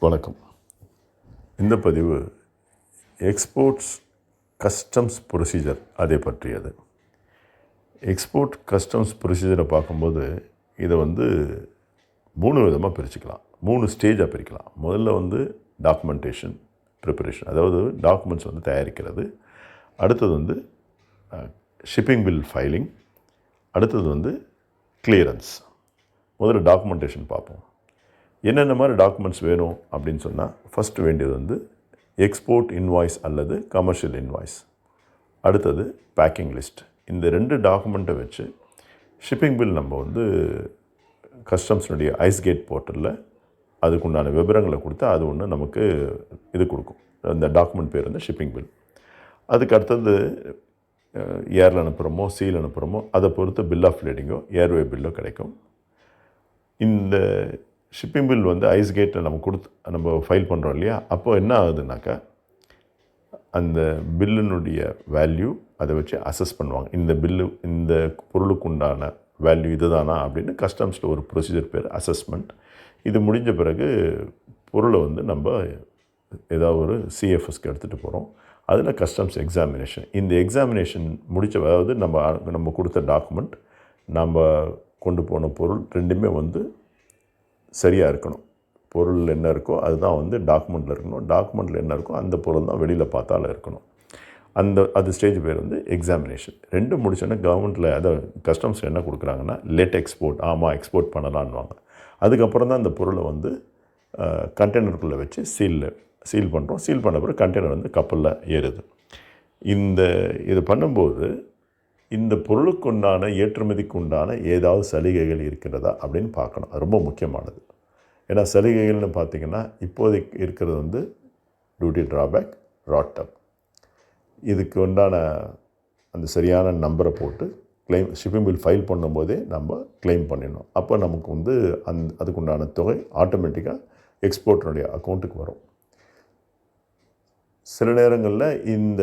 வணக்கம். இந்த பதிவு எக்ஸ்போர்ட்ஸ் கஸ்டம்ஸ் ப்ரொசீஜர் அதை பற்றியது. எக்ஸ்போர்ட் கஸ்டம்ஸ் ப்ரொசீஜரை பார்க்கும்போது இதை 3 விதமாக பிரிச்சுக்கலாம். 3 ஸ்டேஜாக பிரிக்கலாம். முதல்ல டாக்குமெண்டேஷன் ப்ரிப்பரேஷன், அதாவது டாக்குமெண்ட்ஸ் தயாரிக்கிறது. அடுத்தது ஷிப்பிங் பில் ஃபைலிங். அடுத்தது கிளியரன்ஸ். முதல்ல டாக்குமெண்டேஷன் பார்ப்போம். என்னென்ன மாதிரி டாக்குமெண்ட்ஸ் வேணும் அப்படின்னு சொன்னால், ஃபஸ்ட்டு வேண்டியது எக்ஸ்போர்ட் இன்வாய்ஸ் அல்லது கமர்ஷியல் இன்வாய்ஸ். அடுத்தது பேக்கிங் லிஸ்ட். இந்த 2 டாக்குமெண்ட்டை வச்சு ஷிப்பிங் பில் நம்ம கஸ்டம்ஸ்னுடைய ஐஸ்கேட் போர்ட்டலில் அதுக்குண்டான விவரங்களை கொடுத்து அது ஒன்று நமக்கு இது கொடுக்கும். அந்த டாக்குமெண்ட் பேர் ஷிப்பிங் பில். அதுக்கு அடுத்தது ஏரில் அனுப்புகிறோமோ சீல் அனுப்புகிறோமோ அதை பொறுத்து பில் ஆஃப் லேடிங்கோ ஏர்வே பில்லோ கிடைக்கும். இந்த ஷிப்பிங் பில் ஐஸ்கேட்டில் நம்ம ஃபைல் பண்ணுறோம் இல்லையா, அப்போது என்ன ஆகுதுனாக்கா அந்த பில்லினுடைய வேல்யூ அதை வச்சு அசஸ் பண்ணுவாங்க. இந்த பொருளுக்கு உண்டான வேல்யூ இதுதானா அப்படின்னு கஸ்டம்ஸில் ஒரு ப்ரொசீஜர் பேர் அசஸ்மெண்ட். இது முடிஞ்ச பிறகு பொருளை நம்ம ஏதாவது ஒரு சிஎஃப்எஸ்க்கு எடுத்துகிட்டு போகிறோம். அதில் கஸ்டம்ஸ் எக்ஸாமினேஷன். இந்த எக்ஸாமினேஷன் அதாவது நம்ம கொடுத்த டாக்குமெண்ட், நம்ம கொண்டு போன பொருள் ரெண்டுமே சரியாக இருக்கணும். பொருள் என்ன இருக்கோ அதுதான் டாக்குமெண்ட்டில் இருக்கணும். டாக்குமெண்ட்டில் என்ன இருக்கோ அந்த பொருள் தான் வெளியில் பார்த்தாலும் இருக்கணும். அது ஸ்டேஜ் பேர் எக்ஸாமினேஷன். 2 முடிச்சோன்னா கவர்மெண்ட்டில் அதாவது கஸ்டம்ஸில் என்ன கொடுக்குறாங்கன்னா லெட் எக்ஸ்போர்ட், ஆமாம் எக்ஸ்போர்ட் பண்ணலான்வாங்க. அதுக்கப்புறம் தான் அந்த பொருளை கண்டெய்னருக்குள்ளே வச்சு சீல் பண்ணுறோம். சீல் பண்ண பிறகு கண்டெய்னர் கப்பலில் ஏறுது. இது பண்ணும்போது இந்த பொருளுக்கு உண்டான ஏற்றுமதிக்கு உண்டான ஏதாவது சலுகைகள் இருக்கிறதா அப்படின்னு பார்க்கணும். அது ரொம்ப முக்கியமானது. ஏன்னா சலுகைகள்னு பார்த்திங்கன்னா இப்போதைக்கு இருக்கிறது டியூட்டி ட்ராபேக், ராட்டப். இதுக்கு உண்டான அந்த சரியான நம்பரை போட்டு ஷிப்பிங் பில் ஃபைல் பண்ணும்போதே நம்ம கிளைம் பண்ணிடணும். அப்போ நமக்கு அதுக்குண்டான தொகை ஆட்டோமேட்டிக்காக எக்ஸ்போர்ட்டருடைய அக்கௌண்ட்டுக்கு வரும். சில நேரங்களில் இந்த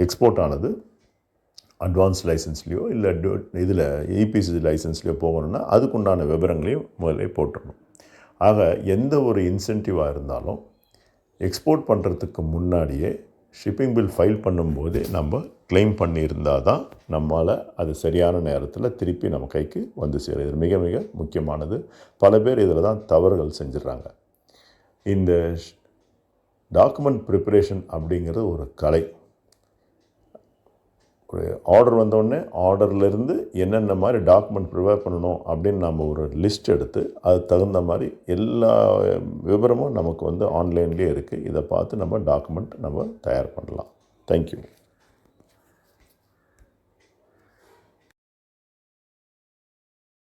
எக்ஸ்போர்ட் ஆனது அட்வான்ஸ் லைசன்ஸ்லேயோ இல்லை இதில் இபிசி லைசன்ஸ்லேயோ போகணுன்னா அதுக்குண்டான விவரங்களையும் முதல்ல போட்டுடணும். ஆக எந்த ஒரு இன்சென்டிவாக இருந்தாலும் எக்ஸ்போர்ட் பண்ணுறதுக்கு முன்னாடியே ஷிப்பிங் பில் ஃபைல் பண்ணும்போதே நம்ம கிளைம் பண்ணியிருந்தால் தான் நம்மளால் அது சரியான நேரத்தில் திருப்பி நம்ம கைக்கு சேரும். இது மிக மிக முக்கியமானது. பல பேர் இதில் தான் தவறுகள் செஞ்சிடறாங்க. இந்த டாக்குமெண்ட் ப்ரிப்பரேஷன் அப்படிங்கிறது ஒரு கலை. ஒரு ஆர்டர் வந்தோடனே ஆர்டர்லேருந்து என்னென்ன மாதிரி டாக்குமெண்ட் ப்ரிப்பேர் பண்ணணும் அப்படின்னு நம்ம ஒரு லிஸ்ட் எடுத்து அது தகுந்த மாதிரி எல்லா விவரமும் நமக்கு ஆன்லைன்லேயே இருக்குது. இதை பார்த்து நம்ம டாக்குமெண்ட் தயார் பண்ணலாம். தேங்க்யூ.